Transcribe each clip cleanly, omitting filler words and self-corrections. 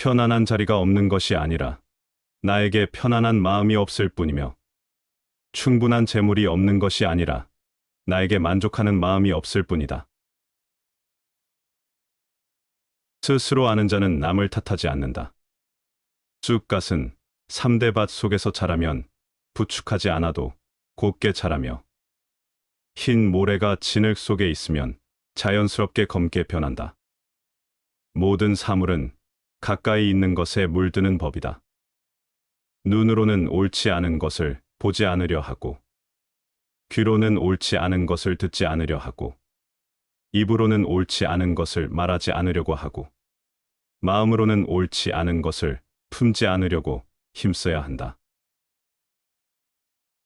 편안한 자리가 없는 것이 아니라 나에게 편안한 마음이 없을 뿐이며 충분한 재물이 없는 것이 아니라 나에게 만족하는 마음이 없을 뿐이다. 스스로 아는 자는 남을 탓하지 않는다. 쑥갓은 3대 밭 속에서 자라면 부축하지 않아도 곱게 자라며 흰 모래가 진흙 속에 있으면 자연스럽게 검게 변한다. 모든 사물은 가까이 있는 것에 물드는 법이다. 눈으로는 옳지 않은 것을 보지 않으려 하고, 귀로는 옳지 않은 것을 듣지 않으려 하고, 입으로는 옳지 않은 것을 말하지 않으려고 하고, 마음으로는 옳지 않은 것을 품지 않으려고 힘써야 한다.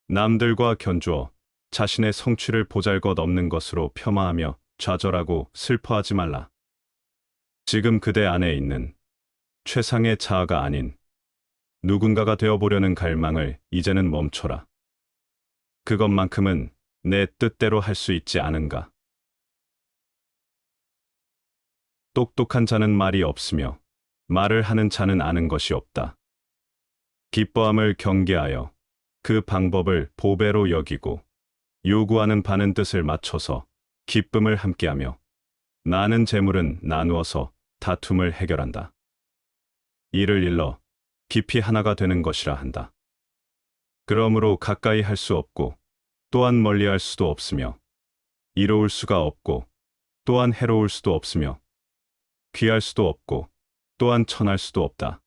남들과 견주어 자신의 성취를 보잘것없는 것으로 폄하하며 좌절하고 슬퍼하지 말라. 지금 그대 안에 있는 최상의 자아가 아닌 누군가가 되어보려는 갈망을 이제는 멈춰라. 그것만큼은 내 뜻대로 할 수 있지 않은가. 똑똑한 자는 말이 없으며 말을 하는 자는 아는 것이 없다. 기뻐함을 경계하여 그 방법을 보배로 여기고 요구하는 바는 뜻을 맞춰서 기쁨을 함께하며 나는 재물은 나누어서 다툼을 해결한다. 이를 일러 깊이 하나가 되는 것이라 한다. 그러므로 가까이 할 수 없고 또한 멀리 할 수도 없으며 이로울 수가 없고 또한 해로울 수도 없으며 귀할 수도 없고 또한 천할 수도 없다.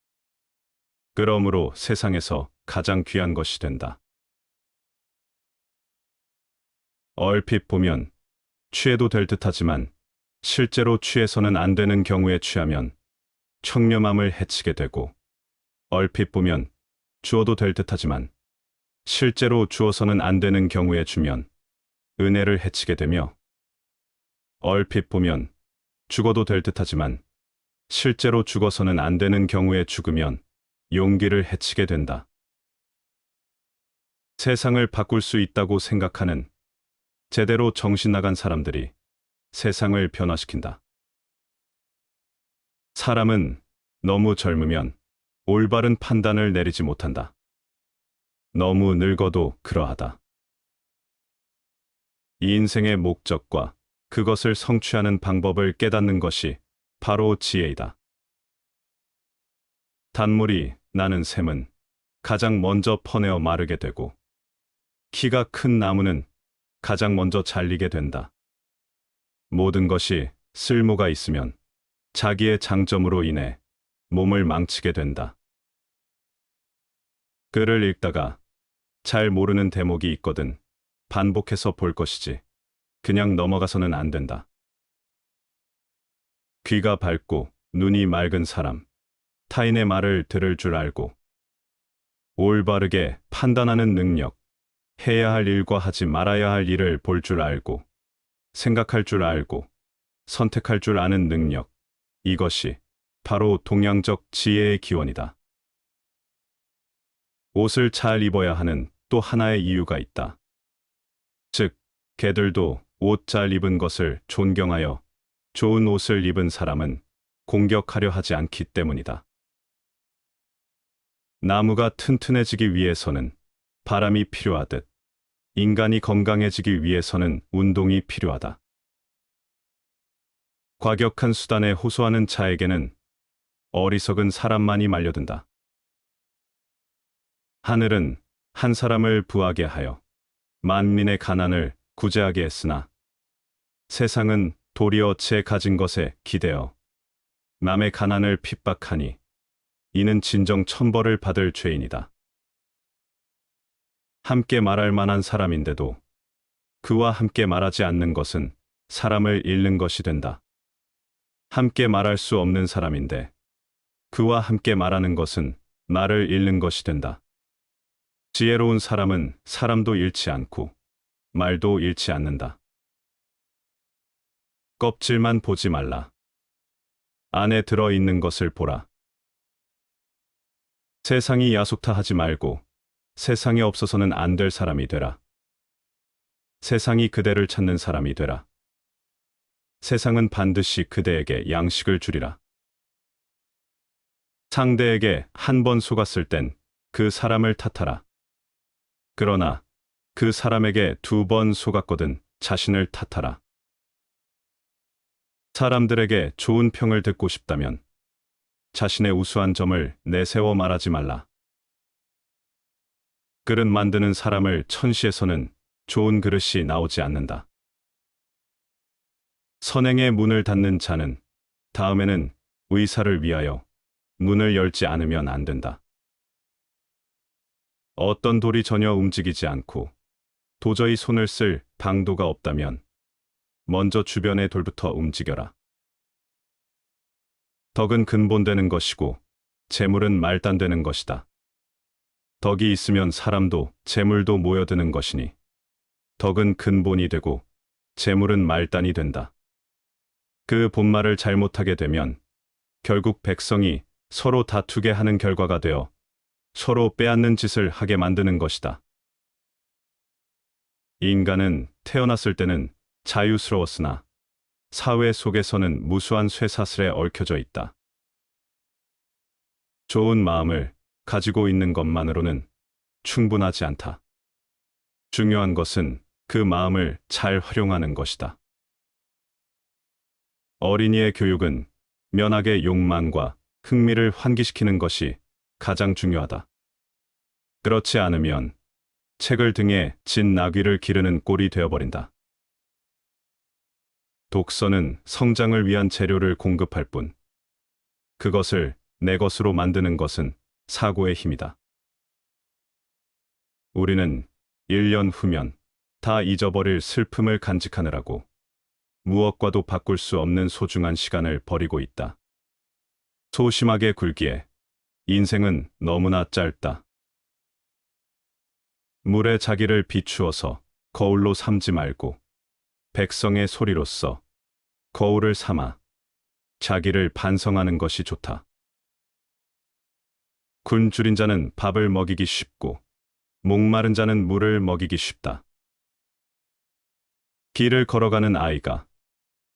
그러므로 세상에서 가장 귀한 것이 된다. 얼핏 보면 취해도 될 듯하지만 실제로 취해서는 안 되는 경우에 취하면 청렴함을 해치게 되고, 얼핏 보면 주어도 될 듯하지만 실제로 주어서는 안 되는 경우에 주면 은혜를 해치게 되며, 얼핏 보면 죽어도 될 듯하지만 실제로 죽어서는 안 되는 경우에 죽으면 용기를 해치게 된다. 세상을 바꿀 수 있다고 생각하는 제대로 정신 나간 사람들이 세상을 변화시킨다. 사람은 너무 젊으면 올바른 판단을 내리지 못한다. 너무 늙어도 그러하다. 이 인생의 목적과 그것을 성취하는 방법을 깨닫는 것이 바로 지혜이다. 단물이 나는 샘은 가장 먼저 퍼내어 마르게 되고, 키가 큰 나무는 가장 먼저 잘리게 된다. 모든 것이 쓸모가 있으면 자기의 장점으로 인해 몸을 망치게 된다. 글을 읽다가 잘 모르는 대목이 있거든 반복해서 볼 것이지 그냥 넘어가서는 안 된다. 귀가 밝고 눈이 맑은 사람, 타인의 말을 들을 줄 알고 올바르게 판단하는 능력, 해야 할 일과 하지 말아야 할 일을 볼 줄 알고 생각할 줄 알고 선택할 줄 아는 능력, 이것이 바로 동양적 지혜의 기원이다. 옷을 잘 입어야 하는 또 하나의 이유가 있다. 즉, 개들도 옷 잘 입은 것을 존경하여 좋은 옷을 입은 사람은 공격하려 하지 않기 때문이다. 나무가 튼튼해지기 위해서는 바람이 필요하듯 인간이 건강해지기 위해서는 운동이 필요하다. 과격한 수단에 호소하는 자에게는 어리석은 사람만이 말려든다. 하늘은 한 사람을 부하게 하여 만민의 가난을 구제하게 했으나 세상은 도리어 제 가진 것에 기대어 남의 가난을 핍박하니 이는 진정 천벌을 받을 죄인이다. 함께 말할 만한 사람인데도 그와 함께 말하지 않는 것은 사람을 잃는 것이 된다. 함께 말할 수 없는 사람인데 그와 함께 말하는 것은 말을 잃는 것이 된다. 지혜로운 사람은 사람도 잃지 않고 말도 잃지 않는다. 껍질만 보지 말라. 안에 들어있는 것을 보라. 세상이 야속타 하지 말고 세상에 없어서는 안 될 사람이 되라. 세상이 그대를 찾는 사람이 되라. 세상은 반드시 그대에게 양식을 주리라. 상대에게 한 번 속았을 땐 그 사람을 탓하라. 그러나 그 사람에게 두 번 속았거든 자신을 탓하라. 사람들에게 좋은 평을 듣고 싶다면 자신의 우수한 점을 내세워 말하지 말라. 그릇 만드는 사람을 천시에서는 좋은 그릇이 나오지 않는다. 선행의 문을 닫는 자는 다음에는 의사를 위하여 문을 열지 않으면 안 된다. 어떤 돌이 전혀 움직이지 않고 도저히 손을 쓸 방도가 없다면 먼저 주변의 돌부터 움직여라. 덕은 근본되는 것이고 재물은 말단되는 것이다. 덕이 있으면 사람도 재물도 모여드는 것이니 덕은 근본이 되고 재물은 말단이 된다. 그 본말을 잘못하게 되면 결국 백성이 서로 다투게 하는 결과가 되어 서로 빼앗는 짓을 하게 만드는 것이다. 인간은 태어났을 때는 자유스러웠으나 사회 속에서는 무수한 쇠사슬에 얽혀져 있다. 좋은 마음을 가지고 있는 것만으로는 충분하지 않다. 중요한 것은 그 마음을 잘 활용하는 것이다. 어린이의 교육은 면학의 욕망과 흥미를 환기시키는 것이 가장 중요하다. 그렇지 않으면 책을 등에 진 나귀를 기르는 꼴이 되어버린다. 독서는 성장을 위한 재료를 공급할 뿐, 그것을 내 것으로 만드는 것은 사고의 힘이다. 우리는 1년 후면 다 잊어버릴 슬픔을 간직하느라고 무엇과도 바꿀 수 없는 소중한 시간을 버리고 있다. 소심하게 굴기에 인생은 너무나 짧다. 물에 자기를 비추어서 거울로 삼지 말고 백성의 소리로서 거울을 삼아 자기를 반성하는 것이 좋다. 굶주린 자는 밥을 먹이기 쉽고 목마른 자는 물을 먹이기 쉽다. 길을 걸어가는 아이가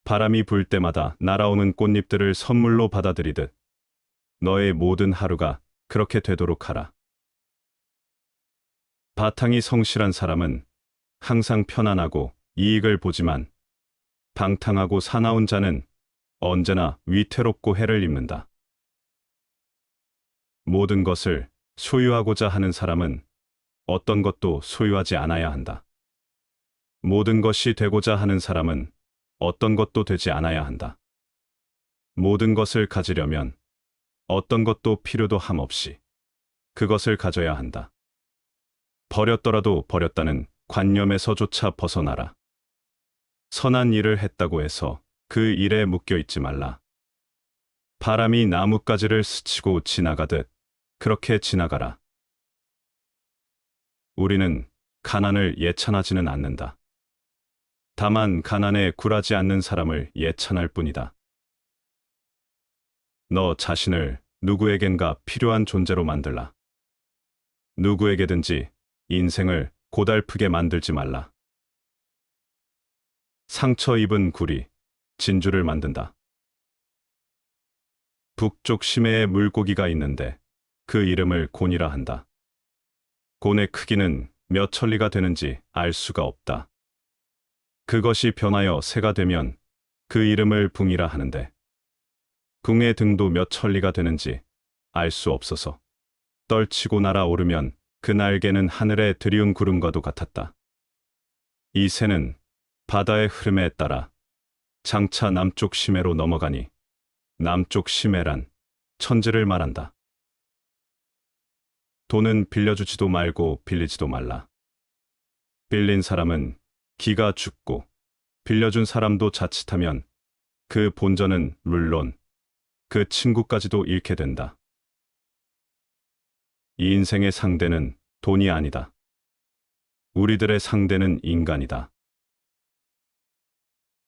바람이 불 때마다 날아오는 꽃잎들을 선물로 받아들이듯 너의 모든 하루가 그렇게 되도록 하라. 바탕이 성실한 사람은 항상 편안하고 이익을 보지만 방탕하고 사나운 자는 언제나 위태롭고 해를 입는다. 모든 것을 소유하고자 하는 사람은 어떤 것도 소유하지 않아야 한다. 모든 것이 되고자 하는 사람은 어떤 것도 되지 않아야 한다. 모든 것을 가지려면 어떤 것도 필요도 함 없이 그것을 가져야 한다. 버렸더라도 버렸다는 관념에서조차 벗어나라. 선한 일을 했다고 해서 그 일에 묶여 있지 말라. 바람이 나뭇가지를 스치고 지나가듯 그렇게 지나가라. 우리는 가난을 예찬하지는 않는다. 다만 가난에 굴하지 않는 사람을 예찬할 뿐이다. 너 자신을 누구에겐가 필요한 존재로 만들라. 누구에게든지 인생을 고달프게 만들지 말라. 상처 입은 굴이 진주를 만든다. 북쪽 심해에 물고기가 있는데 그 이름을 곤이라 한다. 곤의 크기는 몇 천리가 되는지 알 수가 없다. 그것이 변하여 새가 되면 그 이름을 붕이라 하는데 붕의 등도 몇 천리가 되는지 알 수 없어서 떨치고 날아오르면 그 날개는 하늘에 드리운 구름과도 같았다. 이 새는 바다의 흐름에 따라 장차 남쪽 심해로 넘어가니 남쪽 심해란 천지를 말한다. 돈은 빌려주지도 말고 빌리지도 말라. 빌린 사람은 기가 죽고 빌려준 사람도 자칫하면 그 본전은 물론 그 친구까지도 잃게 된다. 이 인생의 상대는 돈이 아니다. 우리들의 상대는 인간이다.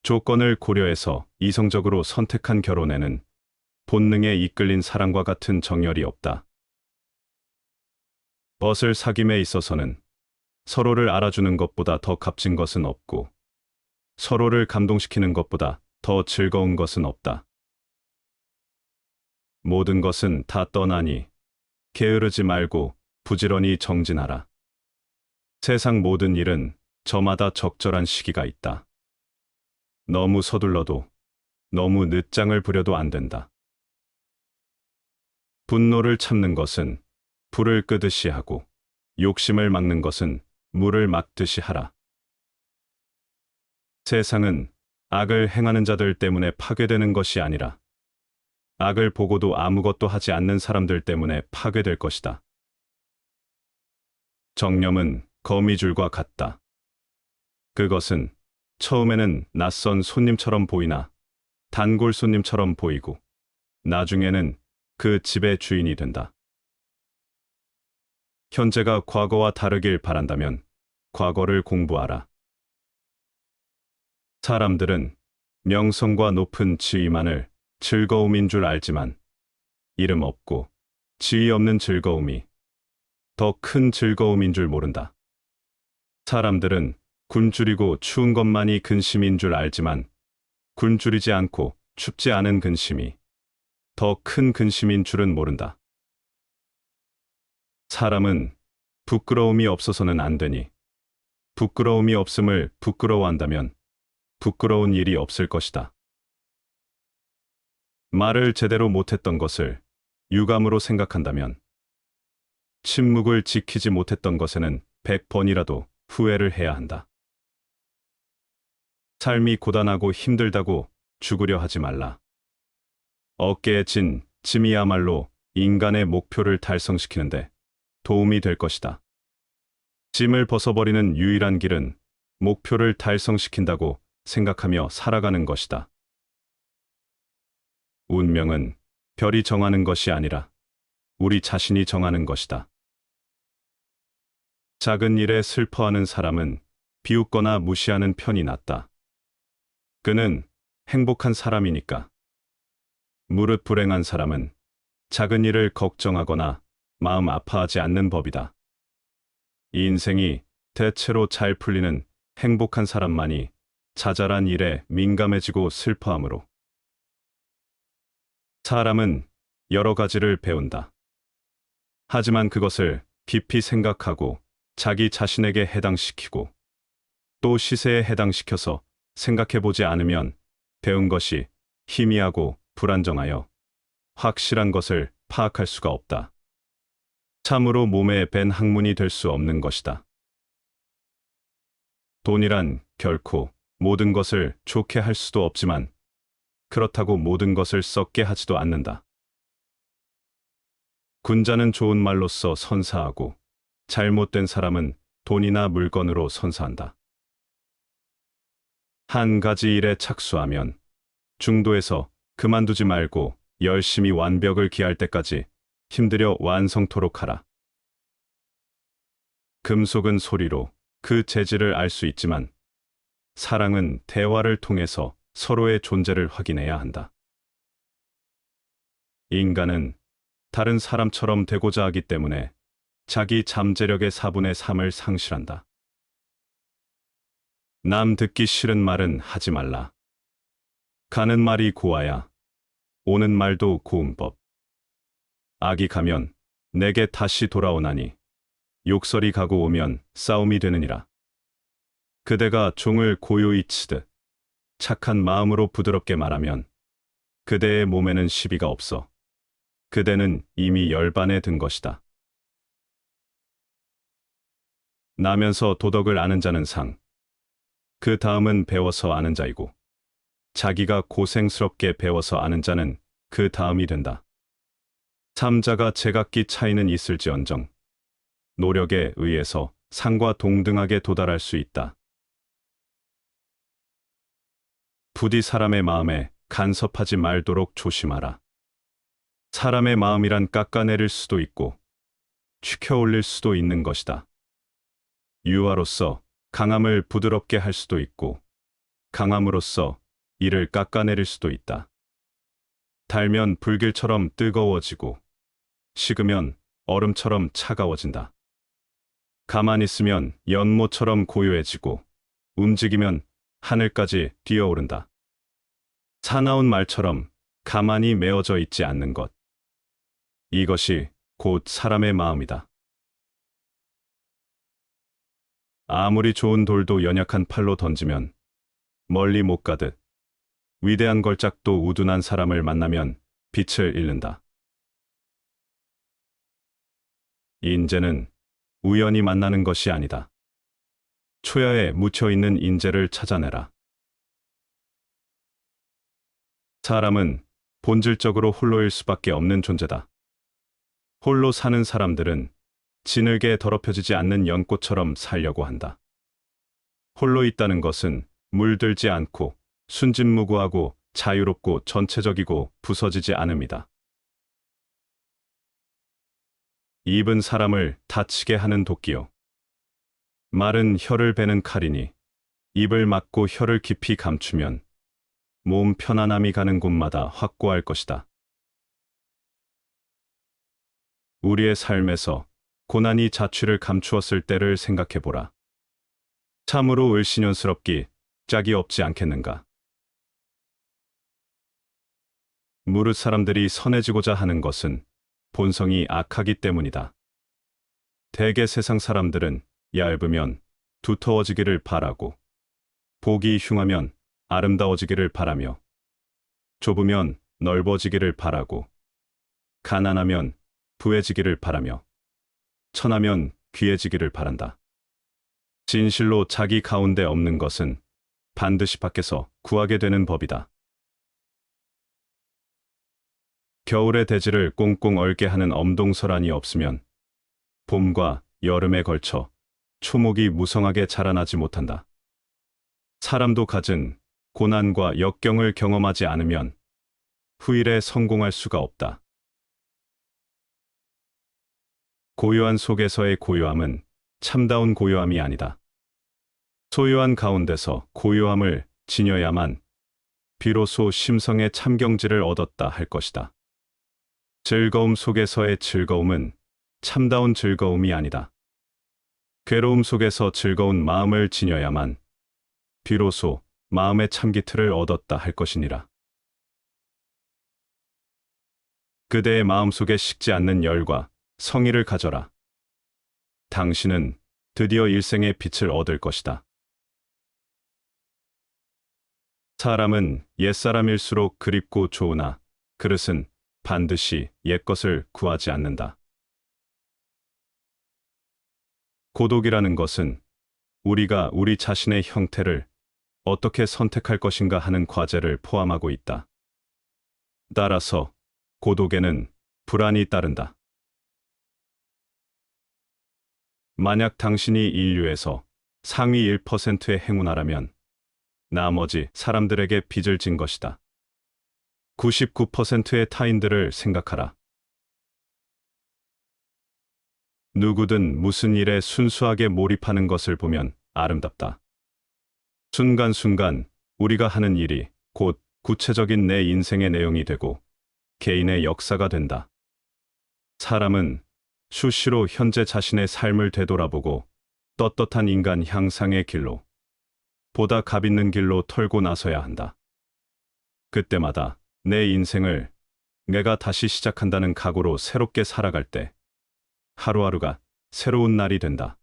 조건을 고려해서 이성적으로 선택한 결혼에는 본능에 이끌린 사랑과 같은 정열이 없다. 벗을 사귐에 있어서는 서로를 알아주는 것보다 더 값진 것은 없고 서로를 감동시키는 것보다 더 즐거운 것은 없다. 모든 것은 다 떠나니 게으르지 말고 부지런히 정진하라. 세상 모든 일은 저마다 적절한 시기가 있다. 너무 서둘러도 너무 늦장을 부려도 안 된다. 분노를 참는 것은 불을 끄듯이 하고 욕심을 막는 것은 물을 막듯이 하라. 세상은 악을 행하는 자들 때문에 파괴되는 것이 아니라 악을 보고도 아무것도 하지 않는 사람들 때문에 파괴될 것이다. 정념은 거미줄과 같다. 그것은 처음에는 낯선 손님처럼 보이나 단골 손님처럼 보이고 나중에는 그 집의 주인이 된다. 현재가 과거와 다르길 바란다면 과거를 공부하라. 사람들은 명성과 높은 지위만을 즐거움인 줄 알지만 이름 없고 지위 없는 즐거움이 더 큰 즐거움인 줄 모른다. 사람들은 굶주리고 추운 것만이 근심인 줄 알지만 굶주리지 않고 춥지 않은 근심이 더 큰 근심인 줄은 모른다. 사람은 부끄러움이 없어서는 안 되니 부끄러움이 없음을 부끄러워한다면 부끄러운 일이 없을 것이다. 말을 제대로 못했던 것을 유감으로 생각한다면 침묵을 지키지 못했던 것에는 100번이라도 후회를 해야 한다. 삶이 고단하고 힘들다고 죽으려 하지 말라. 어깨에 진 짐이야말로 인간의 목표를 달성시키는데 도움이 될 것이다. 짐을 벗어버리는 유일한 길은 목표를 달성시킨다고 생각하며 살아가는 것이다. 운명은 별이 정하는 것이 아니라 우리 자신이 정하는 것이다. 작은 일에 슬퍼하는 사람은 비웃거나 무시하는 편이 낫다. 그는 행복한 사람이니까. 무릇 불행한 사람은 작은 일을 걱정하거나 마음 아파하지 않는 법이다. 이 인생이 대체로 잘 풀리는 행복한 사람만이 자잘한 일에 민감해지고 슬퍼하므로 사람은 여러 가지를 배운다. 하지만 그것을 깊이 생각하고 자기 자신에게 해당시키고 또 시세에 해당시켜서 생각해보지 않으면 배운 것이 희미하고 불안정하여 확실한 것을 파악할 수가 없다. 참으로 몸에 밴 학문이 될 수 없는 것이다. 돈이란 결코 모든 것을 좋게 할 수도 없지만 그렇다고 모든 것을 썩게 하지도 않는다. 군자는 좋은 말로써 선사하고 잘못된 사람은 돈이나 물건으로 선사한다. 한 가지 일에 착수하면 중도에서 그만두지 말고 열심히 완벽을 기할 때까지 힘들여 완성토록 하라. 금속은 소리로 그 재질을 알 수 있지만 사랑은 대화를 통해서 서로의 존재를 확인해야 한다. 인간은 다른 사람처럼 되고자 하기 때문에 자기 잠재력의 4분의 3을 상실한다. 남 듣기 싫은 말은 하지 말라. 가는 말이 고와야 오는 말도 고운 법. 악이 가면 내게 다시 돌아오나니 욕설이 가고 오면 싸움이 되느니라. 그대가 종을 고요히 치듯 착한 마음으로 부드럽게 말하면 그대의 몸에는 시비가 없어. 그대는 이미 열반에 든 것이다. 나면서 도덕을 아는 자는 상. 그 다음은 배워서 아는 자이고 자기가 고생스럽게 배워서 아는 자는 그 다음이 된다. 삼자가 제각기 차이는 있을지언정 노력에 의해서 상과 동등하게 도달할 수 있다. 부디 사람의 마음에 간섭하지 말도록 조심하라. 사람의 마음이란 깎아내릴 수도 있고 축혀 올릴 수도 있는 것이다. 유화로서 강함을 부드럽게 할 수도 있고 강함으로써 이를 깎아내릴 수도 있다. 달면 불길처럼 뜨거워지고 식으면 얼음처럼 차가워진다. 가만히 있으면 연못처럼 고요해지고 움직이면 하늘까지 뛰어오른다. 사나운 말처럼 가만히 메어져 있지 않는 것. 이것이 곧 사람의 마음이다. 아무리 좋은 돌도 연약한 팔로 던지면 멀리 못 가듯 위대한 걸작도 우둔한 사람을 만나면 빛을 잃는다. 인재는 우연히 만나는 것이 아니다. 초야에 묻혀있는 인재를 찾아내라. 사람은 본질적으로 홀로일 수밖에 없는 존재다. 홀로 사는 사람들은 진흙에 더럽혀지지 않는 연꽃처럼 살려고 한다. 홀로 있다는 것은 물들지 않고 순진무구하고 자유롭고 전체적이고 부서지지 않음이다. 입은 사람을 다치게 하는 도끼요. 말은 혀를 베는 칼이니 입을 막고 혀를 깊이 감추면 몸 편안함이 가는 곳마다 확고할 것이다. 우리의 삶에서 고난이 자취를 감추었을 때를 생각해보라. 참으로 을씨년스럽기 짝이 없지 않겠는가. 무릇 사람들이 선해지고자 하는 것은 본성이 악하기 때문이다. 대개 세상 사람들은 얇으면 두터워지기를 바라고, 복이 흉하면 아름다워지기를 바라며, 좁으면 넓어지기를 바라고, 가난하면 부해지기를 바라며, 천하면 귀해지기를 바란다. 진실로 자기 가운데 없는 것은 반드시 밖에서 구하게 되는 법이다. 겨울의 대지를 꽁꽁 얼게 하는 엄동설한이 없으면 봄과 여름에 걸쳐 초목이 무성하게 자라나지 못한다. 사람도 갖은 고난과 역경을 경험하지 않으면 후일에 성공할 수가 없다. 고요한 속에서의 고요함은 참다운 고요함이 아니다. 소요한 가운데서 고요함을 지녀야만 비로소 심성의 참경지를 얻었다 할 것이다. 즐거움 속에서의 즐거움은 참다운 즐거움이 아니다. 괴로움 속에서 즐거운 마음을 지녀야만 비로소 마음의 참기틀을 얻었다 할 것이니라. 그대의 마음속에 식지 않는 열과 성의를 가져라. 당신은 드디어 일생의 빛을 얻을 것이다. 사람은 옛사람일수록 그립고 좋으나 그릇은 반드시 옛것을 구하지 않는다. 고독이라는 것은 우리가 우리 자신의 형태를 어떻게 선택할 것인가 하는 과제를 포함하고 있다. 따라서 고독에는 불안이 따른다. 만약 당신이 인류에서 상위 1%의 행운아라면 나머지 사람들에게 빚을 진 것이다. 99%의 타인들을 생각하라. 누구든 무슨 일에 순수하게 몰입하는 것을 보면 아름답다. 순간순간 우리가 하는 일이 곧 구체적인 내 인생의 내용이 되고 개인의 역사가 된다. 사람은 수시로 현재 자신의 삶을 되돌아보고 떳떳한 인간 향상의 길로, 보다 값있는 길로 털고 나서야 한다. 그때마다 내 인생을 내가 다시 시작한다는 각오로 새롭게 살아갈 때 하루하루가 새로운 날이 된다.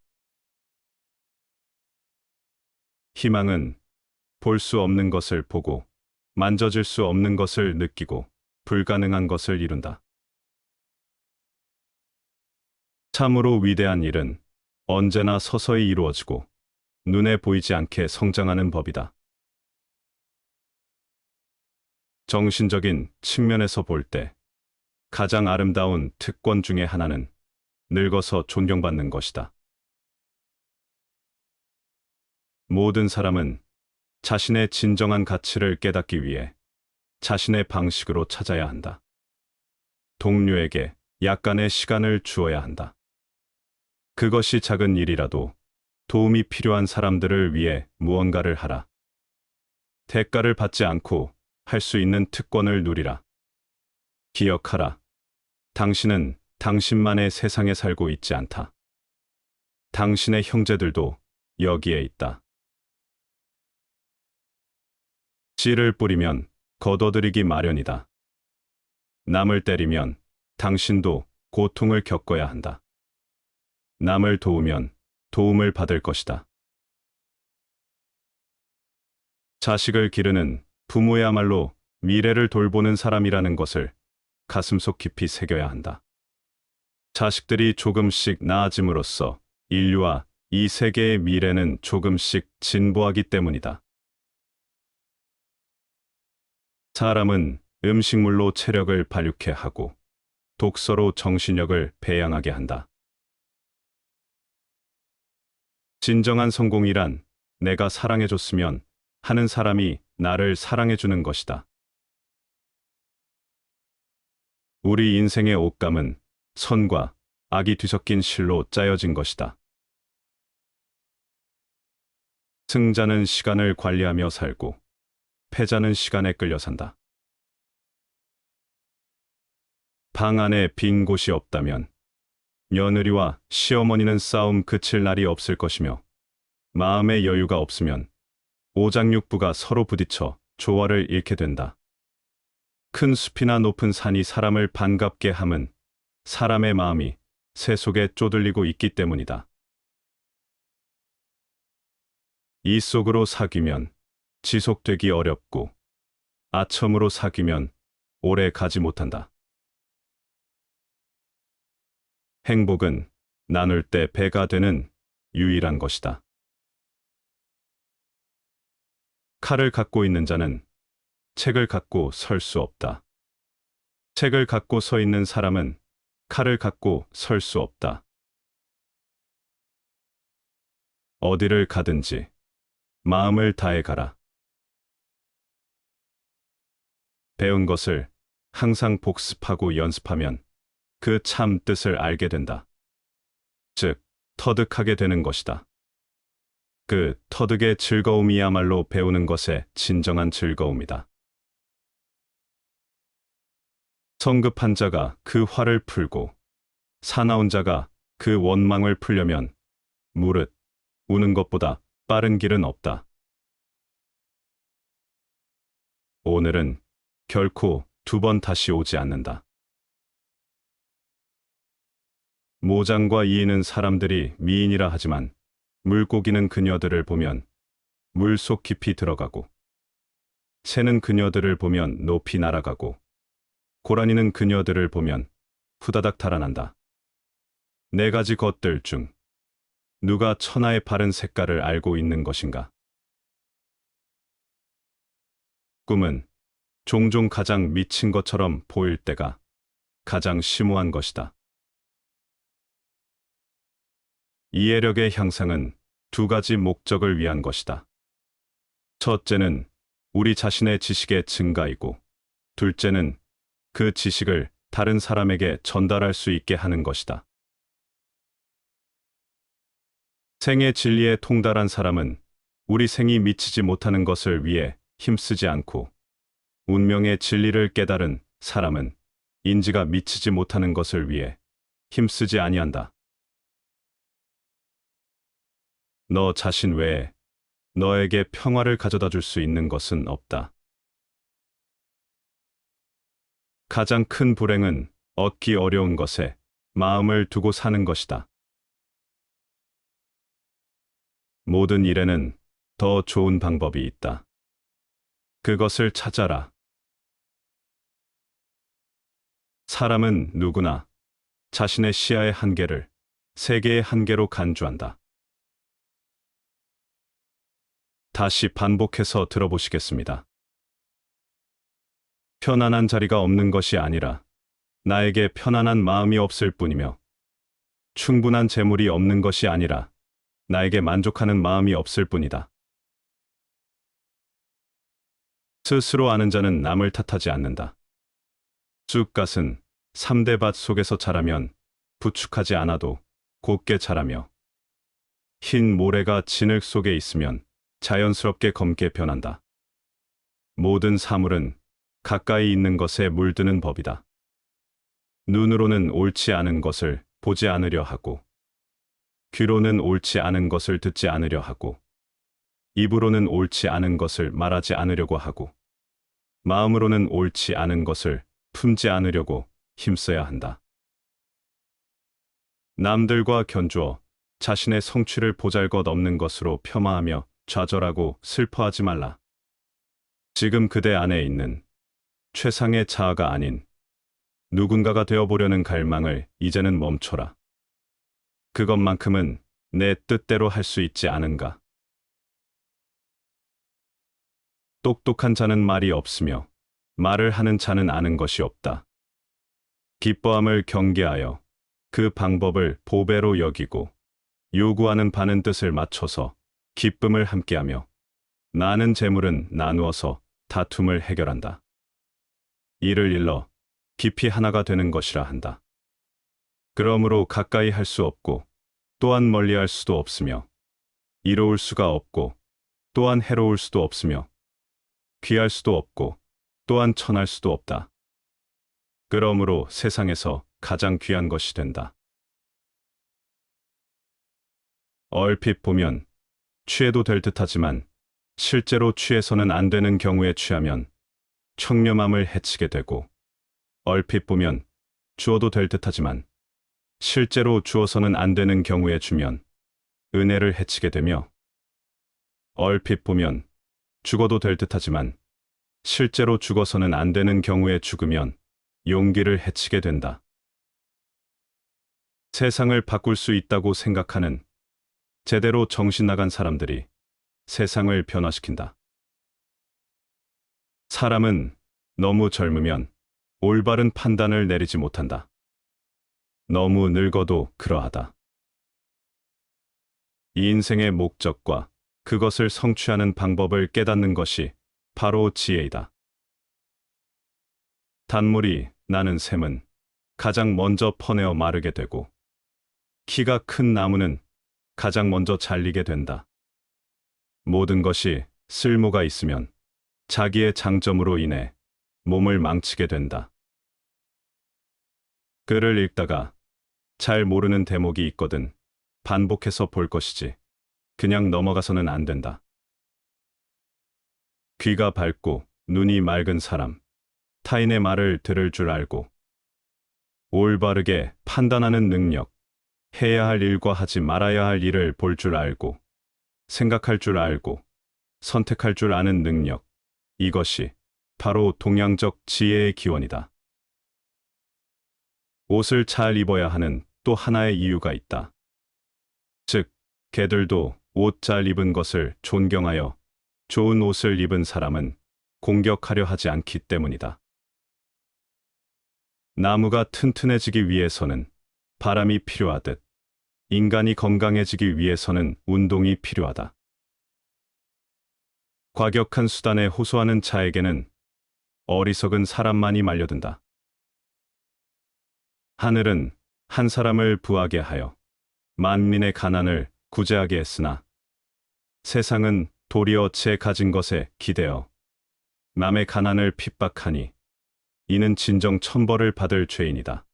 희망은 볼 수 없는 것을 보고 만져질 수 없는 것을 느끼고 불가능한 것을 이룬다. 참으로 위대한 일은 언제나 서서히 이루어지고 눈에 보이지 않게 성장하는 법이다. 정신적인 측면에서 볼 때 가장 아름다운 특권 중에 하나는 늙어서 존경받는 것이다. 모든 사람은 자신의 진정한 가치를 깨닫기 위해 자신의 방식으로 찾아야 한다. 동료에게 약간의 시간을 주어야 한다. 그것이 작은 일이라도 도움이 필요한 사람들을 위해 무언가를 하라. 대가를 받지 않고 할 수 있는 특권을 누리라. 기억하라. 당신은 당신만의 세상에 살고 있지 않다. 당신의 형제들도 여기에 있다. 씨를 뿌리면 걷어들이기 마련이다. 남을 때리면 당신도 고통을 겪어야 한다. 남을 도우면 도움을 받을 것이다. 자식을 기르는 부모야말로 미래를 돌보는 사람이라는 것을 가슴속 깊이 새겨야 한다. 자식들이 조금씩 나아짐으로써 인류와 이 세계의 미래는 조금씩 진보하기 때문이다. 사람은 음식물로 체력을 발육해 하고 독서로 정신력을 배양하게 한다. 진정한 성공이란 내가 사랑해줬으면 하는 사람이 나를 사랑해주는 것이다. 우리 인생의 옷감은 선과 악이 뒤섞인 실로 짜여진 것이다. 승자는 시간을 관리하며 살고 패자는 시간에 끌려 산다. 방 안에 빈 곳이 없다면 며느리와 시어머니는 싸움 그칠 날이 없을 것이며 마음의 여유가 없으면 오장육부가 서로 부딪혀 조화를 잃게 된다. 큰 숲이나 높은 산이 사람을 반갑게 함은 사람의 마음이 새 속에 쪼들리고 있기 때문이다. 이 속으로 사귀면 지속되기 어렵고 아첨으로 사귀면 오래 가지 못한다. 행복은 나눌 때 배가 되는 유일한 것이다. 칼을 갖고 있는 자는 책을 갖고 설 수 없다. 책을 갖고 서 있는 사람은 칼을 갖고 설 수 없다. 어디를 가든지 마음을 다해 가라. 배운 것을 항상 복습하고 연습하면 그 참 뜻을 알게 된다. 즉, 터득하게 되는 것이다. 그 터득의 즐거움이야말로 배우는 것의 진정한 즐거움이다. 성급한 자가 그 화를 풀고 사나운 자가 그 원망을 풀려면 무릇 우는 것보다 빠른 길은 없다. 오늘은 결코 두 번 다시 오지 않는다. 모장과 이이는 사람들이 미인이라 하지만 물고기는 그녀들을 보면 물속 깊이 들어가고 새는 그녀들을 보면 높이 날아가고 고라니는 그녀들을 보면 후다닥 달아난다. 네 가지 것들 중 누가 천하의 바른 색깔을 알고 있는 것인가? 꿈은 종종 가장 미친 것처럼 보일 때가 가장 심오한 것이다. 이해력의 향상은 두 가지 목적을 위한 것이다. 첫째는 우리 자신의 지식의 증가이고, 둘째는 그 지식을 다른 사람에게 전달할 수 있게 하는 것이다. 생의 진리에 통달한 사람은 우리 생이 미치지 못하는 것을 위해 힘쓰지 않고, 운명의 진리를 깨달은 사람은 인지가 미치지 못하는 것을 위해 힘쓰지 아니한다. 너 자신 외에 너에게 평화를 가져다 줄 수 있는 것은 없다. 가장 큰 불행은 얻기 어려운 것에 마음을 두고 사는 것이다. 모든 일에는 더 좋은 방법이 있다. 그것을 찾아라. 사람은 누구나 자신의 시야의 한계를 세계의 한계로 간주한다. 다시 반복해서 들어보시겠습니다. 편안한 자리가 없는 것이 아니라 나에게 편안한 마음이 없을 뿐이며, 충분한 재물이 없는 것이 아니라 나에게 만족하는 마음이 없을 뿐이다. 스스로 아는 자는 남을 탓하지 않는다. 쑥갓은 3대 밭 속에서 자라면 부축하지 않아도 곱게 자라며, 흰 모래가 진흙 속에 있으면 자연스럽게 검게 변한다. 모든 사물은 가까이 있는 것에 물드는 법이다. 눈으로는 옳지 않은 것을 보지 않으려 하고, 귀로는 옳지 않은 것을 듣지 않으려 하고, 입으로는 옳지 않은 것을 말하지 않으려고 하고, 마음으로는 옳지 않은 것을 품지 않으려고 힘써야 한다. 남들과 견주어 자신의 성취를 보잘것없는 것으로 폄하하며 좌절하고 슬퍼하지 말라. 지금 그대 안에 있는 최상의 자아가 아닌 누군가가 되어보려는 갈망을 이제는 멈춰라. 그것만큼은 내 뜻대로 할 수 있지 않은가? 똑똑한 자는 말이 없으며 말을 하는 자는 아는 것이 없다. 기뻐함을 경계하여 그 방법을 보배로 여기고 요구하는 바는 뜻을 맞춰서 기쁨을 함께하며 나는 재물은 나누어서 다툼을 해결한다. 이를 일러 깊이 하나가 되는 것이라 한다. 그러므로 가까이 할 수 없고 또한 멀리 할 수도 없으며 이로울 수가 없고 또한 해로울 수도 없으며 귀할 수도 없고 또한 천할 수도 없다. 그러므로 세상에서 가장 귀한 것이 된다. 얼핏 보면 취해도 될 듯하지만 실제로 취해서는 안 되는 경우에 취하면 청렴함을 해치게 되고, 얼핏 보면 주어도 될 듯하지만 실제로 주어서는 안 되는 경우에 주면 은혜를 해치게 되며, 얼핏 보면 죽어도 될 듯하지만 실제로 죽어서는 안 되는 경우에 죽으면 용기를 해치게 된다. 세상을 바꿀 수 있다고 생각하는 제대로 정신 나간 사람들이 세상을 변화시킨다. 사람은 너무 젊으면 올바른 판단을 내리지 못한다. 너무 늙어도 그러하다. 이 인생의 목적과 그것을 성취하는 방법을 깨닫는 것이 바로 지혜이다. 단물이 나는 샘은 가장 먼저 퍼내어 마르게 되고, 키가 큰 나무는 가장 먼저 잘리게 된다. 모든 것이 쓸모가 있으면 자기의 장점으로 인해 몸을 망치게 된다. 글을 읽다가 잘 모르는 대목이 있거든 반복해서 볼 것이지 그냥 넘어가서는 안 된다. 귀가 밝고 눈이 맑은 사람, 타인의 말을 들을 줄 알고 올바르게 판단하는 능력, 해야 할 일과 하지 말아야 할 일을 볼 줄 알고 생각할 줄 알고 선택할 줄 아는 능력, 이것이 바로 동양적 지혜의 기원이다. 옷을 잘 입어야 하는 또 하나의 이유가 있다. 즉, 개들도 옷 잘 입은 것을 존경하여 좋은 옷을 입은 사람은 공격하려 하지 않기 때문이다. 나무가 튼튼해지기 위해서는 바람이 필요하듯 인간이 건강해지기 위해서는 운동이 필요하다. 과격한 수단에 호소하는 자에게는 어리석은 사람만이 말려든다. 하늘은 한 사람을 부하게 하여 만민의 가난을 구제하게 했으나 세상은 도리어 제 가진 것에 기대어 남의 가난을 핍박하니 이는 진정 천벌을 받을 죄인이다.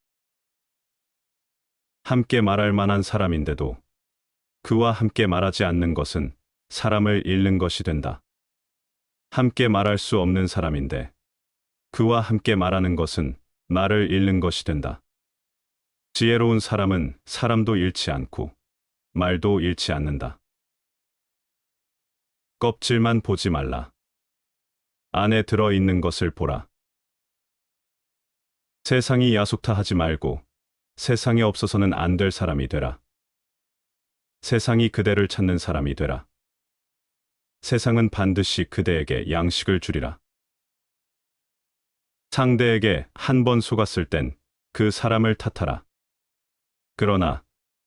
함께 말할 만한 사람인데도 그와 함께 말하지 않는 것은 사람을 잃는 것이 된다. 함께 말할 수 없는 사람인데 그와 함께 말하는 것은 말을 잃는 것이 된다. 지혜로운 사람은 사람도 잃지 않고 말도 잃지 않는다. 껍질만 보지 말라. 안에 들어 있는 것을 보라. 세상이 야속타 하지 말고 세상에 없어서는 안 될 사람이 되라. 세상이 그대를 찾는 사람이 되라. 세상은 반드시 그대에게 양식을 주리라. 상대에게 한 번 속았을 땐 그 사람을 탓하라. 그러나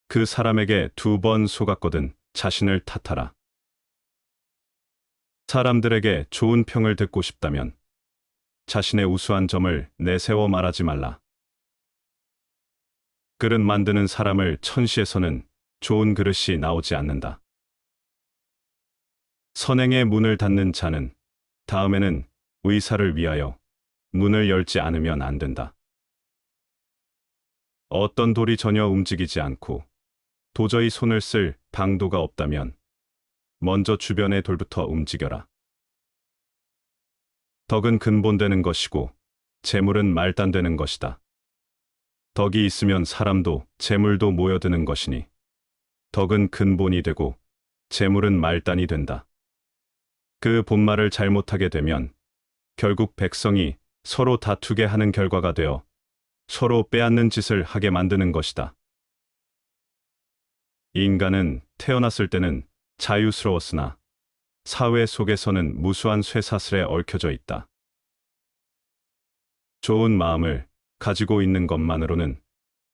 그 사람에게 2번 속았거든 자신을 탓하라. 사람들에게 좋은 평을 듣고 싶다면 자신의 우수한 점을 내세워 말하지 말라. 그릇 만드는 사람을 천시에서는 좋은 그릇이 나오지 않는다. 선행의 문을 닫는 자는 다음에는 의사를 위하여 문을 열지 않으면 안 된다. 어떤 돌이 전혀 움직이지 않고 도저히 손을 쓸 방도가 없다면 먼저 주변의 돌부터 움직여라. 덕은 근본되는 것이고 재물은 말단되는 것이다. 덕이 있으면 사람도 재물도 모여드는 것이니 덕은 근본이 되고 재물은 말단이 된다. 그 본말을 잘못하게 되면 결국 백성이 서로 다투게 하는 결과가 되어 서로 빼앗는 짓을 하게 만드는 것이다. 인간은 태어났을 때는 자유스러웠으나 사회 속에서는 무수한 쇠사슬에 얽혀져 있다. 좋은 마음을 가지고 있는 것만으로는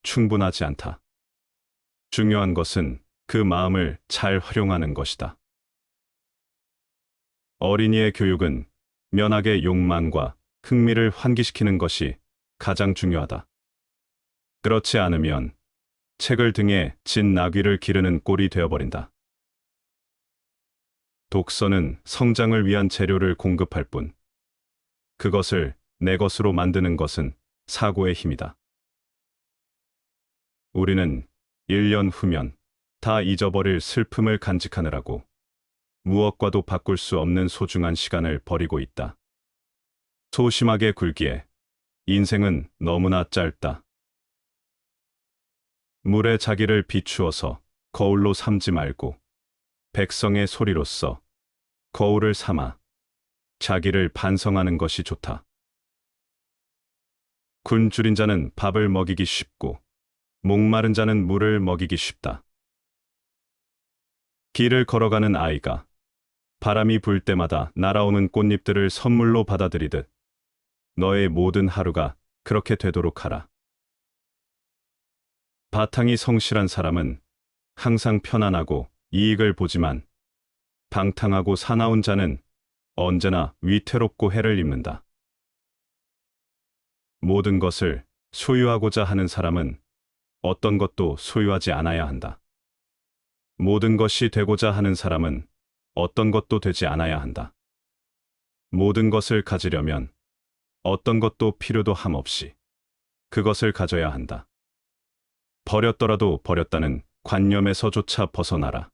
충분하지 않다. 중요한 것은 그 마음을 잘 활용하는 것이다. 어린이의 교육은 면학의 욕망과 흥미를 환기시키는 것이 가장 중요하다. 그렇지 않으면 책을 등에 진 나귀를 기르는 꼴이 되어버린다. 독서는 성장을 위한 재료를 공급할 뿐, 그것을 내 것으로 만드는 것은 사고의 힘이다. 우리는 1년 후면 다 잊어버릴 슬픔을 간직하느라고 무엇과도 바꿀 수 없는 소중한 시간을 버리고 있다. 소심하게 굴기에 인생은 너무나 짧다. 물에 자기를 비추어서 거울로 삼지 말고 백성의 소리로서 거울을 삼아 자기를 반성하는 것이 좋다. 굶주린 자는 밥을 먹이기 쉽고 목마른 자는 물을 먹이기 쉽다. 길을 걸어가는 아이가 바람이 불 때마다 날아오는 꽃잎들을 선물로 받아들이듯 너의 모든 하루가 그렇게 되도록 하라. 바탕이 성실한 사람은 항상 편안하고 이익을 보지만 방탕하고 사나운 자는 언제나 위태롭고 해를 입는다. 모든 것을 소유하고자 하는 사람은 어떤 것도 소유하지 않아야 한다. 모든 것이 되고자 하는 사람은 어떤 것도 되지 않아야 한다. 모든 것을 가지려면 어떤 것도 필요도 함 없이 그것을 가져야 한다. 버렸더라도 버렸다는 관념에서조차 벗어나라.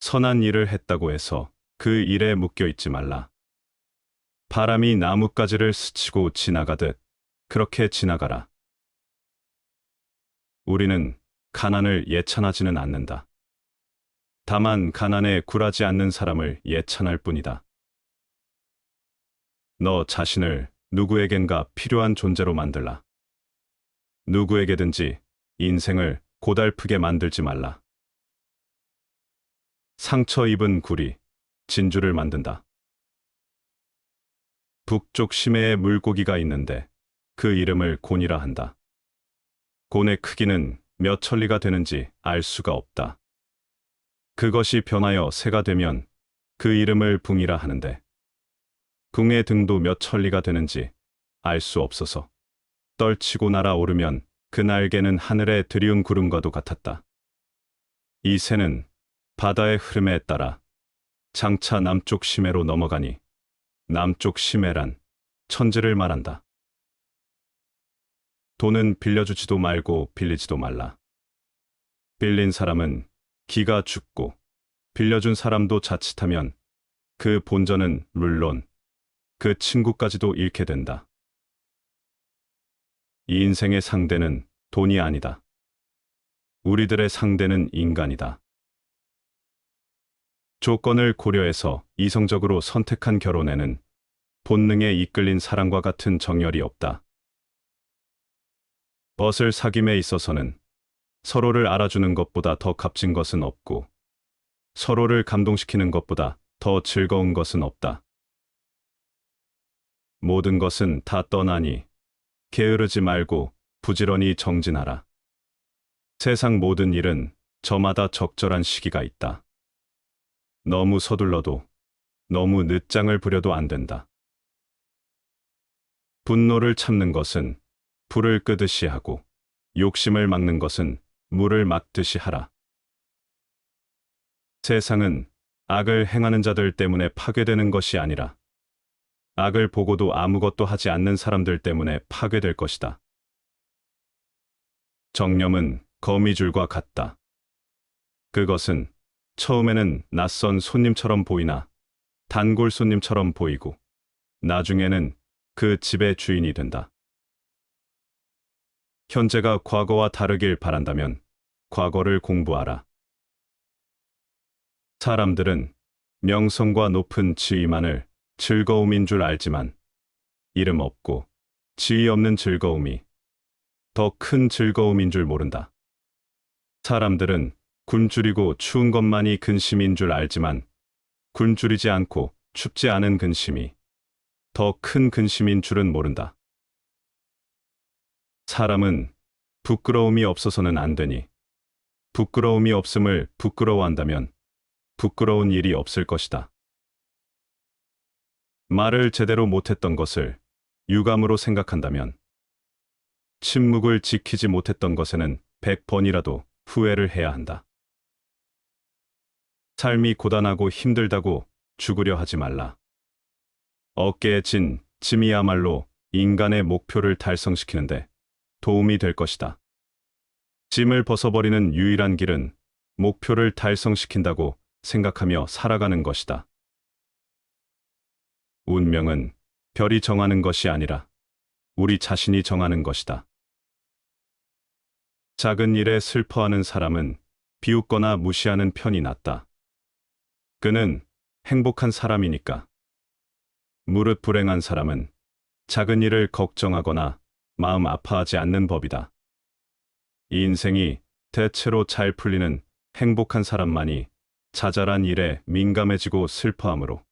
선한 일을 했다고 해서 그 일에 묶여 있지 말라. 바람이 나뭇가지를 스치고 지나가듯 그렇게 지나가라. 우리는 가난을 예찬하지는 않는다. 다만 가난에 굴하지 않는 사람을 예찬할 뿐이다. 너 자신을 누구에겐가 필요한 존재로 만들라. 누구에게든지 인생을 고달프게 만들지 말라. 상처 입은 굴이 진주를 만든다. 북쪽 심해에 물고기가 있는데 그 이름을 곤이라 한다. 곤의 크기는 몇 천리가 되는지 알 수가 없다. 그것이 변하여 새가 되면 그 이름을 붕이라 하는데 붕의 등도 몇 천리가 되는지 알 수 없어서 떨치고 날아오르면 그 날개는 하늘에 드리운 구름과도 같았다. 이 새는 바다의 흐름에 따라 장차 남쪽 심해로 넘어가니 남쪽 심해란 천지를 말한다. 돈은 빌려주지도 말고 빌리지도 말라. 빌린 사람은 기가 죽고 빌려준 사람도 자칫하면 그 본전은 물론 그 친구까지도 잃게 된다. 이 인생의 상대는 돈이 아니다. 우리들의 상대는 인간이다. 조건을 고려해서 이성적으로 선택한 결혼에는 본능에 이끌린 사랑과 같은 정열이 없다. 벗을 사귐에 있어서는 서로를 알아주는 것보다 더 값진 것은 없고 서로를 감동시키는 것보다 더 즐거운 것은 없다. 모든 것은 다 떠나니 게으르지 말고 부지런히 정진하라. 세상 모든 일은 저마다 적절한 시기가 있다. 너무 서둘러도 너무 늦장을 부려도 안 된다. 분노를 참는 것은 불을 끄듯이 하고 욕심을 막는 것은 물을 막듯이 하라. 세상은 악을 행하는 자들 때문에 파괴되는 것이 아니라 악을 보고도 아무것도 하지 않는 사람들 때문에 파괴될 것이다. 정념은 거미줄과 같다. 그것은 처음에는 낯선 손님처럼 보이나 단골 손님처럼 보이고 나중에는 그 집의 주인이 된다. 현재가 과거와 다르길 바란다면 과거를 공부하라. 사람들은 명성과 높은 지위만을 즐거움인 줄 알지만 이름 없고 지위 없는 즐거움이 더 큰 즐거움인 줄 모른다. 사람들은 굶주리고 추운 것만이 근심인 줄 알지만 굶주리지 않고 춥지 않은 근심이 더 큰 근심인 줄은 모른다. 사람은 부끄러움이 없어서는 안 되니 부끄러움이 없음을 부끄러워한다면 부끄러운 일이 없을 것이다. 말을 제대로 못했던 것을 유감으로 생각한다면 침묵을 지키지 못했던 것에는 100번이라도 후회를 해야 한다. 삶이 고단하고 힘들다고 죽으려 하지 말라. 어깨에 진 짐이야말로 인간의 목표를 달성시키는데 도움이 될 것이다. 짐을 벗어버리는 유일한 길은 목표를 달성시킨다고 생각하며 살아가는 것이다. 운명은 별이 정하는 것이 아니라 우리 자신이 정하는 것이다. 작은 일에 슬퍼하는 사람은 비웃거나 무시하는 편이 낫다. 그는 행복한 사람이니까. 무릇 불행한 사람은 작은 일을 걱정하거나 마음 아파하지 않는 법이다. 이 인생이 대체로 잘 풀리는 행복한 사람만이 자잘한 일에 민감해지고 슬퍼하므로.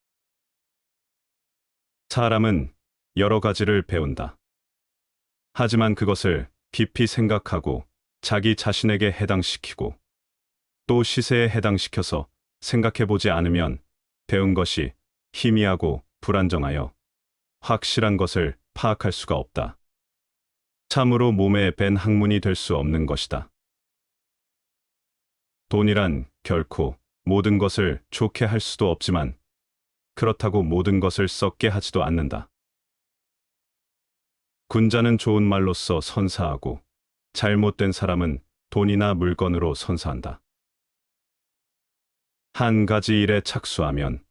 사람은 여러 가지를 배운다. 하지만 그것을 깊이 생각하고 자기 자신에게 해당시키고 또 시세에 해당시켜서 생각해보지 않으면 배운 것이 희미하고 불안정하여 확실한 것을 파악할 수가 없다. 참으로 몸에 밴 학문이 될 수 없는 것이다. 돈이란 결코 모든 것을 좋게 할 수도 없지만 그렇다고 모든 것을 썩게 하지도 않는다. 군자는 좋은 말로써 선사하고 잘못된 사람은 돈이나 물건으로 선사한다. 한 가지 일에 착수하면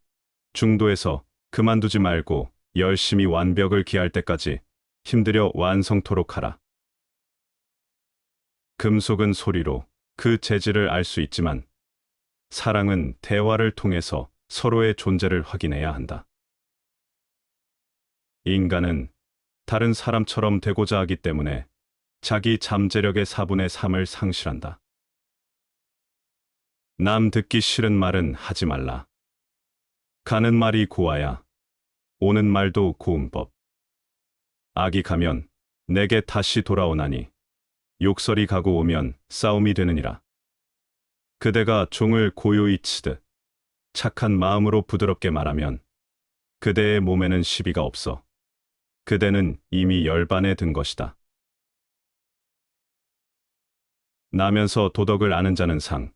중도에서 그만두지 말고 열심히 완벽을 기할 때까지 힘들여 완성토록 하라. 금속은 소리로 그 재질을 알 수 있지만 사랑은 대화를 통해서 서로의 존재를 확인해야 한다. 인간은 다른 사람처럼 되고자 하기 때문에 자기 잠재력의 4분의 3을 상실한다. 남 듣기 싫은 말은 하지 말라. 가는 말이 고와야 오는 말도 고운 법. 악이 가면 내게 다시 돌아오나니 욕설이 가고 오면 싸움이 되느니라. 그대가 종을 고요히 치듯 착한 마음으로 부드럽게 말하면 그대의 몸에는 시비가 없어. 그대는 이미 열반에 든 것이다. 나면서 도덕을 아는 자는 상.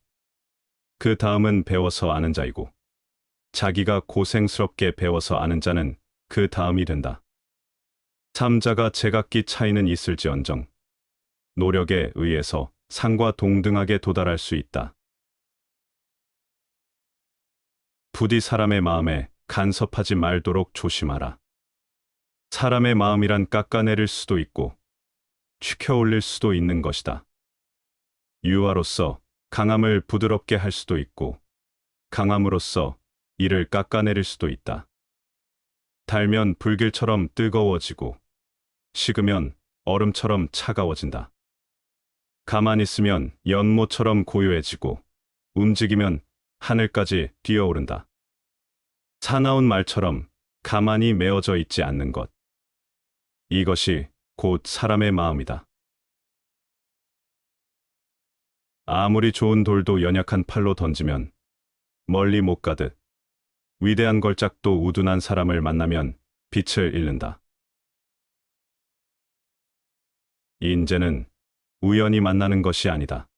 그 다음은 배워서 아는 자이고 자기가 고생스럽게 배워서 아는 자는 그 다음이 된다. 삼자가 제각기 차이는 있을지언정 노력에 의해서 상과 동등하게 도달할 수 있다. 부디 사람의 마음에 간섭하지 말도록 조심하라. 사람의 마음이란 깎아내릴 수도 있고 축혀올릴 수도 있는 것이다. 유화로서 강함을 부드럽게 할 수도 있고 강함으로써 이를 깎아내릴 수도 있다. 달면 불길처럼 뜨거워지고 식으면 얼음처럼 차가워진다. 가만히 있으면 연못처럼 고요해지고 움직이면 하늘까지 뛰어오른다. 사나운 말처럼 가만히 메어져 있지 않는 것. 이것이 곧 사람의 마음이다. 아무리 좋은 돌도 연약한 팔로 던지면 멀리 못 가듯 위대한 걸작도 우둔한 사람을 만나면 빛을 잃는다. 인재는 우연히 만나는 것이 아니다.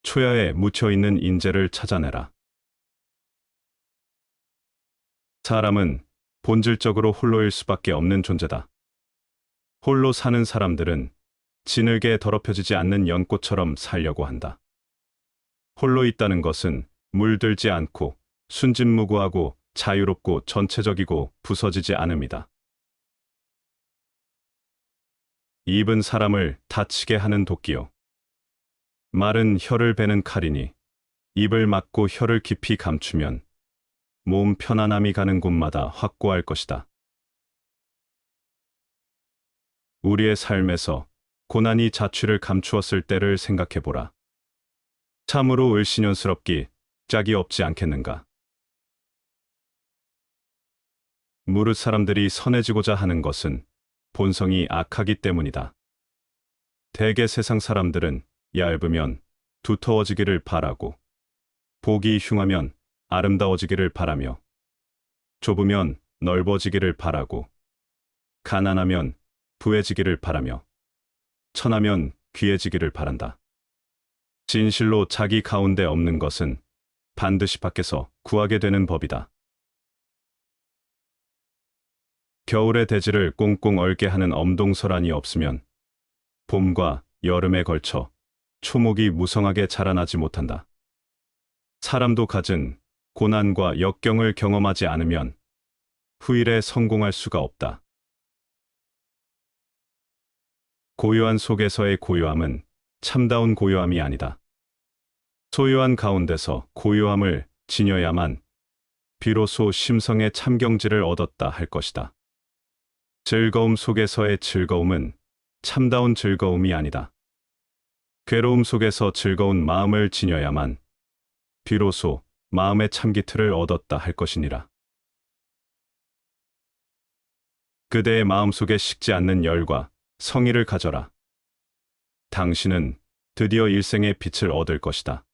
초야에 묻혀있는 인재를 찾아내라. 사람은 본질적으로 홀로일 수밖에 없는 존재다. 홀로 사는 사람들은 진흙에 더럽혀지지 않는 연꽃처럼 살려고 한다. 홀로 있다는 것은 물들지 않고 순진무구하고 자유롭고 전체적이고 부서지지 않음이다. 입은 사람을 다치게 하는 도끼요. 말은 혀를 베는 칼이니 입을 막고 혀를 깊이 감추면 몸 편안함이 가는 곳마다 확고할 것이다. 우리의 삶에서 고난이 자취를 감추었을 때를 생각해보라. 참으로 을씨년스럽기 짝이 없지 않겠는가? 무릇 사람들이 선해지고자 하는 것은 본성이 악하기 때문이다. 대개 세상 사람들은 얇으면 두터워지기를 바라고, 복이 흉하면 아름다워지기를 바라며, 좁으면 넓어지기를 바라고, 가난하면 부해지기를 바라며, 천하면 귀해지기를 바란다. 진실로 자기 가운데 없는 것은 반드시 밖에서 구하게 되는 법이다. 겨울의 대지를 꽁꽁 얼게 하는 엄동설한이 없으면 봄과 여름에 걸쳐 초목이 무성하게 자라나지 못한다. 사람도 갖은 고난과 역경을 경험하지 않으면 후일에 성공할 수가 없다. 고요한 속에서의 고요함은 참다운 고요함이 아니다. 소요한 가운데서 고요함을 지녀야만 비로소 심성의 참경지를 얻었다 할 것이다. 즐거움 속에서의 즐거움은 참다운 즐거움이 아니다. 괴로움 속에서 즐거운 마음을 지녀야만 비로소 마음의 참기틀을 얻었다 할 것이니라. 그대의 마음속에 식지 않는 열과 성의를 가져라. 당신은 드디어 일생의 빛을 얻을 것이다.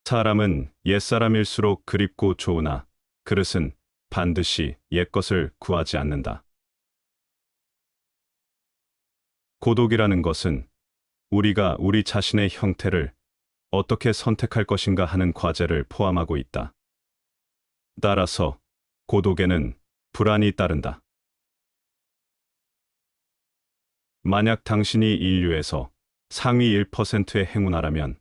사람은 옛사람일수록 그립고 좋으나 그릇은 반드시 옛것을 구하지 않는다. 고독이라는 것은 우리가 우리 자신의 형태를 어떻게 선택할 것인가 하는 과제를 포함하고 있다. 따라서 고독에는 불안이 따른다. 만약 당신이 인류에서 상위 1%의 행운아라면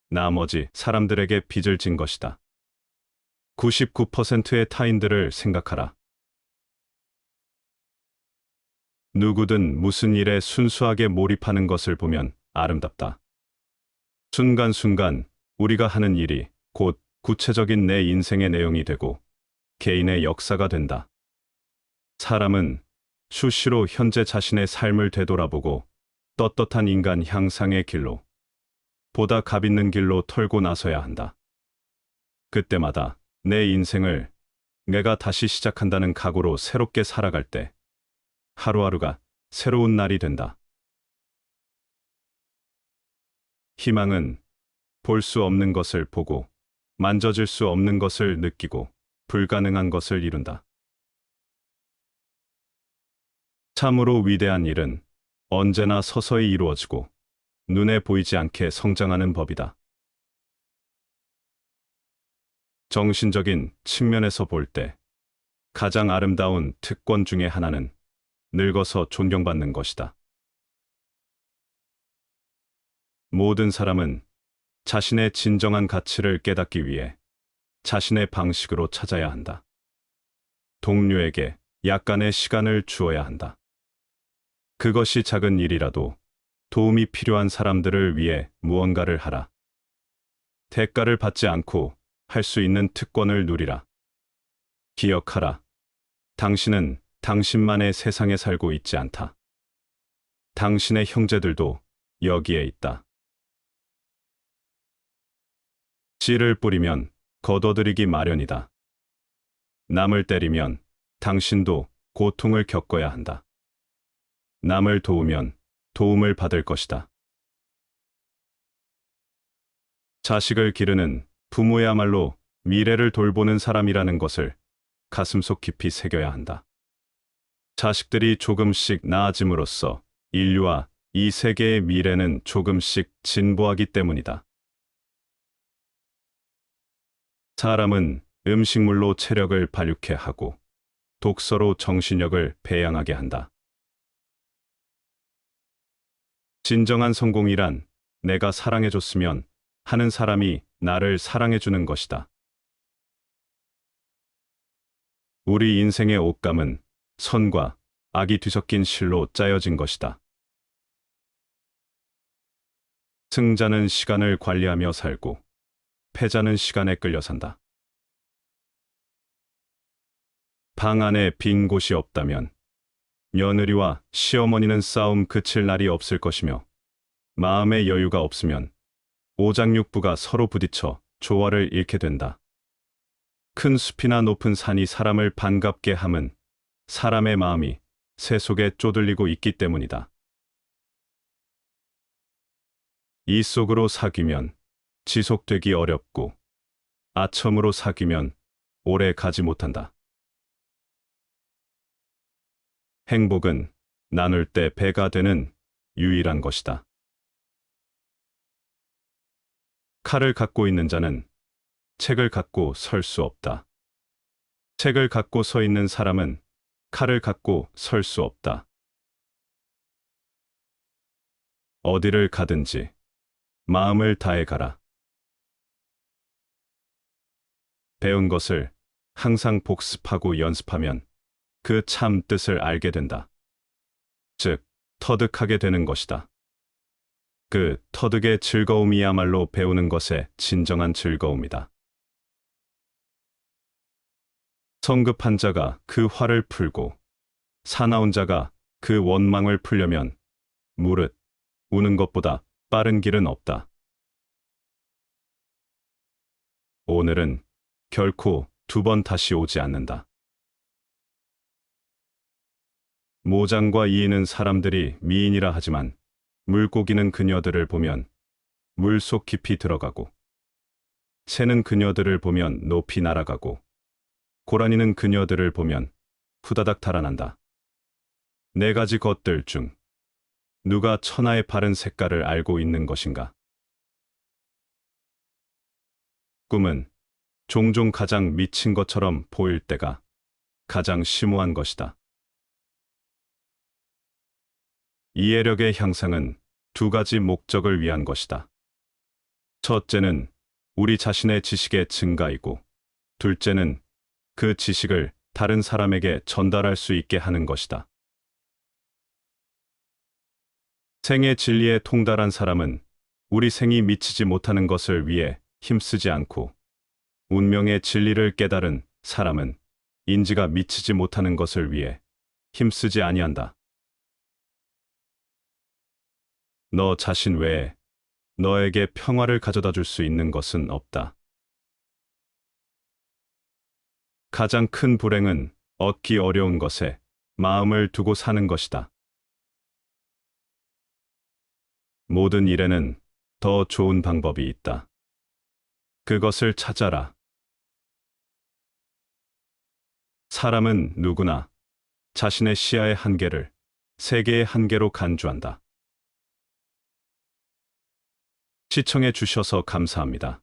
나머지 사람들에게 빚을 진 것이다. 99%의 타인들을 생각하라. 누구든 무슨 일에 순수하게 몰입하는 것을 보면 아름답다. 순간순간 우리가 하는 일이 곧 구체적인 내 인생의 내용이 되고 개인의 역사가 된다. 사람은 수시로 현재 자신의 삶을 되돌아보고 떳떳한 인간 향상의 길로, 보다 값있는 길로 털고 나서야 한다. 그때마다 내 인생을 내가 다시 시작한다는 각오로 새롭게 살아갈 때 하루하루가 새로운 날이 된다. 희망은 볼 수 없는 것을 보고 만져질 수 없는 것을 느끼고 불가능한 것을 이룬다. 참으로 위대한 일은 언제나 서서히 이루어지고 눈에 보이지 않게 성장하는 법이다. 정신적인 측면에서 볼 때 가장 아름다운 특권 중의 하나는 늙어서 존경받는 것이다. 모든 사람은 자신의 진정한 가치를 깨닫기 위해 자신의 방식으로 찾아야 한다. 동료에게 약간의 시간을 주어야 한다. 그것이 작은 일이라도 도움이 필요한 사람들을 위해 무언가를 하라. 대가를 받지 않고 할 수 있는 특권을 누리라. 기억하라. 당신은 당신만의 세상에 살고 있지 않다. 당신의 형제들도 여기에 있다. 씨를 뿌리면 거둬들이기 마련이다. 남을 때리면 당신도 고통을 겪어야 한다. 남을 도우면 도움을 받을 것이다. 자식을 기르는 부모야말로 미래를 돌보는 사람이라는 것을 가슴속 깊이 새겨야 한다. 자식들이 조금씩 나아짐으로써 인류와 이 세계의 미래는 조금씩 진보하기 때문이다. 사람은 음식물로 체력을 발육해 하고 독서로 정신력을 배양하게 한다. 진정한 성공이란 내가 사랑해줬으면 하는 사람이 나를 사랑해주는 것이다. 우리 인생의 옷감은 선과 악이 뒤섞인 실로 짜여진 것이다. 승자는 시간을 관리하며 살고 패자는 시간에 끌려 산다. 방 안에 빈 곳이 없다면 며느리와 시어머니는 싸움 그칠 날이 없을 것이며 마음의 여유가 없으면 오장육부가 서로 부딪혀 조화를 잃게 된다. 큰 숲이나 높은 산이 사람을 반갑게 함은 사람의 마음이 새 속에 쪼들리고 있기 때문이다. 이 속으로 사귀면 지속되기 어렵고 아첨으로 사귀면 오래 가지 못한다. 행복은 나눌 때 배가 되는 유일한 것이다. 칼을 갖고 있는 자는 책을 갖고 설 수 없다. 책을 갖고 서 있는 사람은 칼을 갖고 설 수 없다. 어디를 가든지 마음을 다해 가라. 배운 것을 항상 복습하고 연습하면 그 참 뜻을 알게 된다. 즉, 터득하게 되는 것이다. 그 터득의 즐거움이야말로 배우는 것의 진정한 즐거움이다. 성급한 자가 그 화를 풀고 사나운 자가 그 원망을 풀려면 무릇 우는 것보다 빠른 길은 없다. 오늘은 결코 두 번 다시 오지 않는다. 모장과 이이는 사람들이 미인이라 하지만 물고기는 그녀들을 보면 물속 깊이 들어가고 새는 그녀들을 보면 높이 날아가고 고라니는 그녀들을 보면 후다닥 달아난다. 네 가지 것들 중 누가 천하의 바른 색깔을 알고 있는 것인가? 꿈은 종종 가장 미친 것처럼 보일 때가 가장 심오한 것이다. 이해력의 향상은 두 가지 목적을 위한 것이다. 첫째는 우리 자신의 지식의 증가이고, 둘째는 그 지식을 다른 사람에게 전달할 수 있게 하는 것이다. 생의 진리에 통달한 사람은 우리 생이 미치지 못하는 것을 위해 힘쓰지 않고, 운명의 진리를 깨달은 사람은 인지가 미치지 못하는 것을 위해 힘쓰지 아니한다. 너 자신 외에 너에게 평화를 가져다 줄 수 있는 것은 없다. 가장 큰 불행은 얻기 어려운 것에 마음을 두고 사는 것이다. 모든 일에는 더 좋은 방법이 있다. 그것을 찾아라. 사람은 누구나 자신의 시야의 한계를 세계의 한계로 간주한다. 시청해 주셔서 감사합니다.